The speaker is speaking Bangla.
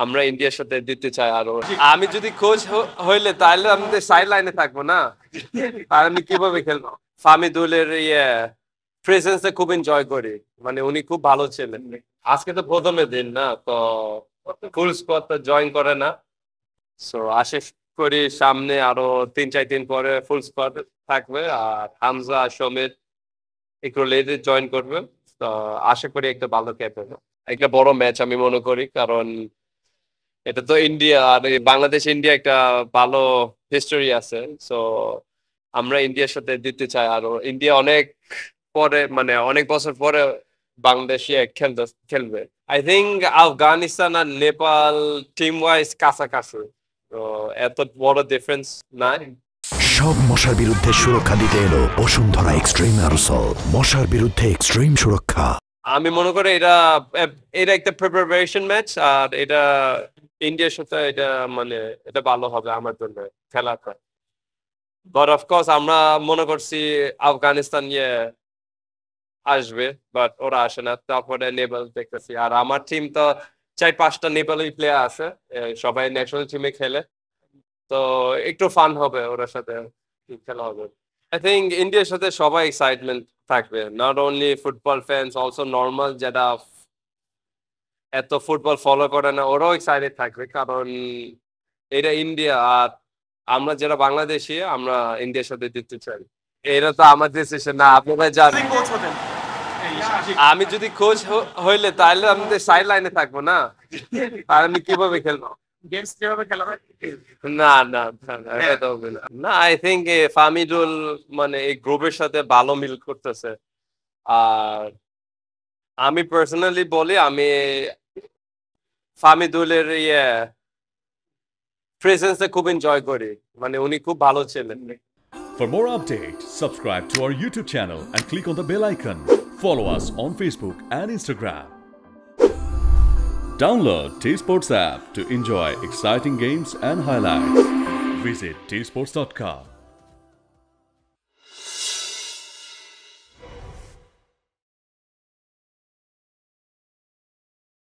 আমরা ইন্ডিয়ার সাথে দিতে চাই আরো। আমি যদি কোচ হইলে তাহলে আমি সাইড লাইনে থাকবো না, আর আমি কিভাবে খেলবো? ফামিদুলের প্রেজেন্সে খুব এনজয় করি, মানে উনি খুব ভালো ছিলেন। আজকে তো প্রথমের দিন না, তো ফুল স্কোয়াড তো জয়েন করে না, সো আশা করি সামনে আরো 3-4 দিন পরে ফুল স্কোয়াড থাকবে, আর হামজা সমীর একটু লেটে জয়েন করবে। তো আশা করি একটা ভালো ক্যাপ হবে, একটা বড় ম্যাচ আমি মনে করি, কারণ এটা তো ইন্ডিয়া আর বাংলাদেশ ইন্ডিয়া একটা ভালো হিস্টোরি আছে। সো আমরা ইন্ডিয়ার সাথে দিতে চাই আরো। ইন্ডিয়া অনেক পরে, মানে অনেক বছর পরে বাংলাদেশে খেলবে। আই থিঙ্ক আফগানিস্তান আর নেপাল টিম ওয়াইজ কাছাকাছি, তো এত বড় ডিফারেন্স নাই। সব মশার বিরুদ্ধে সুরক্ষা দিতে এলো বসুন্ধরা এক্সট্রিম অ্যারোসল, মশার বিরুদ্ধে এক্সট্রিম সুরক্ষা। আমি মনে করি এটা এটা একটা প্রিপারেশন ম্যাচ, আর এটা ইন্ডিয়ার সাথে এটা মানে এটা ভালো হবে আমার জন্য খেলাটা। বাট অফকোর্স আমরা মনে করছি আফগানিস্তান আসবে, বাট ওরা আসে না। তারপরে নেপাল দেখতেছি, আর আমার টিম তো 4-5টা নেপালি প্লেয়ার আছে, সবাই ন্যাশনাল টিমে খেলে, তো একটু ফান হবে ওর সাথে খেলা হবে। আই থিঙ্ক ইন্ডিয়ার সাথে সবাই এক্সাইটমেন্ট থাকবে, not only football fans, also normal যারা এত ফুটবল ফলো করে না ওরাও এক্সাইটেড থাকবে, কারণ এটা ইন্ডিয়া, আর আমরা যারা বাংলাদেশি আমরা ইন্ডিয়ার সাথে জিততে চাই। এটা তো আমার ডিসিশন না, আপনারা জানেন। আমি যদি কোচ হইলে তাহলে আমি সাইড লাইনে থাকবো না, আর আমি কিভাবে খেলবো? গেমস কিভাবে খেলা হয়? না না এটা হবে না। না, আই থিঙ্ক ফামিদুল মানে এই গ্রুপের সাথে ভালো মিল করতেছে, আর আমি পার্সোনালি বলি আমি ফামিদুলের প্রেজেন্সে খুব এনজয় করি, মানে উনি খুব ভালো ছিলেন। For more updates, subscribe to our YouTube channel and click on the bell icon. Follow us on Facebook and Instagram. Download T-Sports app to enjoy exciting games and highlights. Visit tsports.com.